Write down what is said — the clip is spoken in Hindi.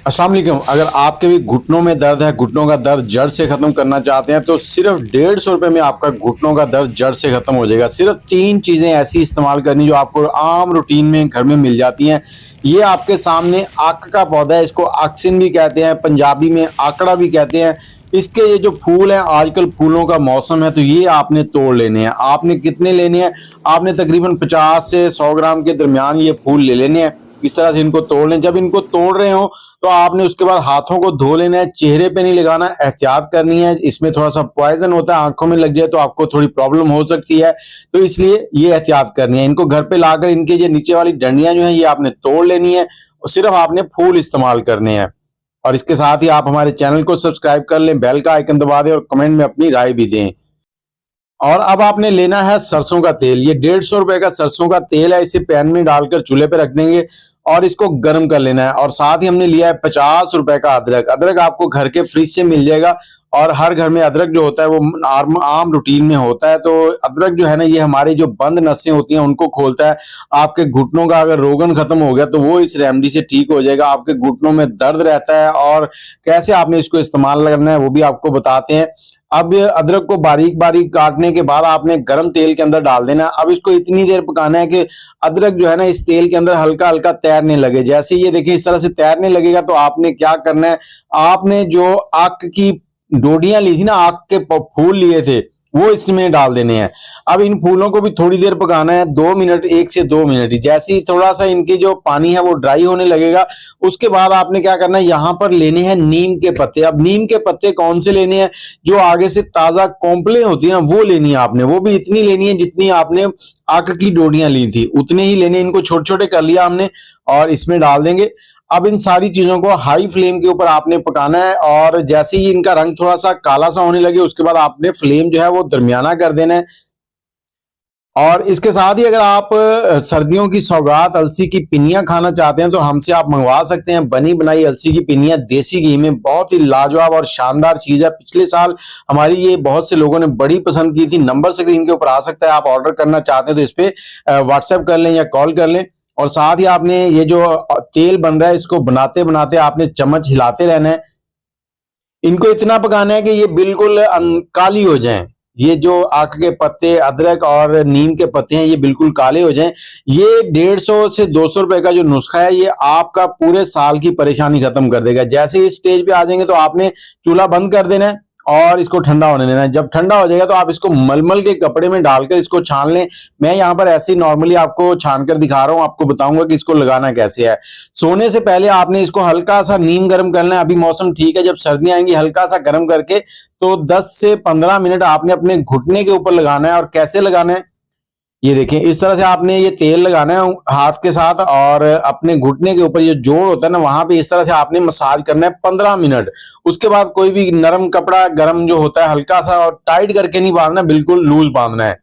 अस्सलाम वालेकुम। अगर आपके भी घुटनों में दर्द है, घुटनों का दर्द जड़ से खत्म करना चाहते हैं तो सिर्फ 150 रुपये में आपका घुटनों का दर्द जड़ से खत्म हो जाएगा। सिर्फ 3 चीजें ऐसी इस्तेमाल करनी जो आपको आम रूटीन में घर में मिल जाती हैं। ये आपके सामने आक का पौधा है, इसको आक्सिन भी कहते हैं, पंजाबी में आकड़ा भी कहते हैं। इसके ये जो फूल हैं, आजकल फूलों का मौसम है तो ये आपने तोड़ लेने हैं। आपने कितने लेने हैं? आपने तकरीबन 50 से 100 ग्राम के दरमियान ये फूल ले लेने हैं। इस तरह से इनको तोड़ लें। जब इनको तोड़ रहे हो तो आपने उसके बाद हाथों को धो लेना है, चेहरे पे नहीं लगाना, एहतियात करनी है। इसमें थोड़ा सा पॉइजन होता है, आंखों में लग जाए तो आपको थोड़ी प्रॉब्लम हो सकती है, तो इसलिए ये एहतियात करनी है। इनको घर पे लाकर इनके ये नीचे वाली डंडियां जो है ये आपने तोड़ लेनी है और सिर्फ आपने फूल इस्तेमाल करने हैं। और इसके साथ ही आप हमारे चैनल को सब्सक्राइब कर लें, बेल का आइकन दबा दें और कमेंट में अपनी राय भी दें। और अब आपने लेना है सरसों का तेल। ये 150 रुपए का सरसों का तेल है। इसे पैन में डालकर चूल्हे पे रख देंगे और इसको गर्म कर लेना है। और साथ ही हमने लिया है 50 रुपए का अदरक। अदरक आपको घर के फ्रिज से मिल जाएगा और हर घर में अदरक जो होता है वो आम रूटीन में होता है। तो अदरक जो है ना, ये हमारी जो बंद नसें होती हैं उनको खोलता है। आपके घुटनों का अगर रोगन खत्म हो गया तो वो इस रेमेडी से ठीक हो जाएगा। आपके घुटनों में दर्द रहता है और कैसे आपने इसको इस्तेमाल करना है वो भी आपको बताते हैं। अब अदरक को बारीक बारीक काटने के बाद आपने गरम तेल के अंदर डाल देना। अब इसको इतनी देर पकाना है कि अदरक जो है ना इस तेल के अंदर हल्का हल्का तैरने लगे। जैसे ये देखिए इस तरह से तैरने लगेगा तो आपने क्या करना है, आपने जो आक की डोडियां ली थी ना, आक के फूल लिए थे, वो इसमें डाल देने हैं। अब इन फूलों को भी थोड़ी देर पकाना है, 2 मिनट, 1 से 2 मिनट। जैसे ही थोड़ा सा इनके जो पानी है वो ड्राई होने लगेगा, उसके बाद आपने क्या करना है, यहाँ पर लेने हैं नीम के पत्ते। अब नीम के पत्ते कौन से लेने हैं? जो आगे से ताजा कोंपलें होती है ना, वो लेनी है आपने। वो भी इतनी लेनी है जितनी आपने आक की डोडियां ली थी, उतने ही लेने। इनको छोटे छोटे कर लिया हमने और इसमें डाल देंगे। अब इन सारी चीजों को हाई फ्लेम के ऊपर आपने पकाना है और जैसे ही इनका रंग थोड़ा सा काला सा होने लगे उसके बाद आपने फ्लेम जो है वो दरमियाना कर देना है। और इसके साथ ही अगर आप सर्दियों की सौगात अलसी की पिनियां खाना चाहते हैं तो हमसे आप मंगवा सकते हैं। बनी बनाई अलसी की पिनियां देसी घी में, बहुत ही लाजवाब और शानदार चीज है। पिछले साल हमारी ये बहुत से लोगों ने बड़ी पसंद की थी। नंबर स्क्रीन के ऊपर आ सकता है, आप ऑर्डर करना चाहते हैं तो इस पे व्हाट्सएप कर लें या कॉल कर लें। और साथ ही आपने ये जो तेल बन रहा है इसको बनाते बनाते आपने चम्मच हिलाते रहना है। इनको इतना पकाना है कि ये बिल्कुल काली हो जाएं। ये जो आक के पत्ते, अदरक और नीम के पत्ते हैं, ये बिल्कुल काले हो जाएं। ये 150 से 200 रुपए का जो नुस्खा है ये आपका पूरे साल की परेशानी खत्म कर देगा। जैसे इस स्टेज पे आ जाएंगे तो आपने चूल्हा बंद कर देना है और इसको ठंडा होने देना है। जब ठंडा हो जाएगा तो आप इसको मलमल के कपड़े में डालकर इसको छान लें। मैं यहाँ पर ऐसे ही नॉर्मली आपको छान कर दिखा रहा हूँ, आपको बताऊंगा कि इसको लगाना कैसे है। सोने से पहले आपने इसको हल्का सा नीम गर्म करना है। अभी मौसम ठीक है, जब सर्दियां आएंगी हल्का सा गर्म करके तो 10 से 15 मिनट आपने अपने घुटने के ऊपर लगाना है। और कैसे लगाना है ये देखें, इस तरह से आपने ये तेल लगाना है हाथ के साथ और अपने घुटने के ऊपर ये जोड़ होता है ना, वहां पे इस तरह से आपने मसाज करना है 15 मिनट। उसके बाद कोई भी नरम कपड़ा गर्म जो होता है हल्का सा और टाइट करके नहीं बांधना, बिल्कुल लूज बांधना है।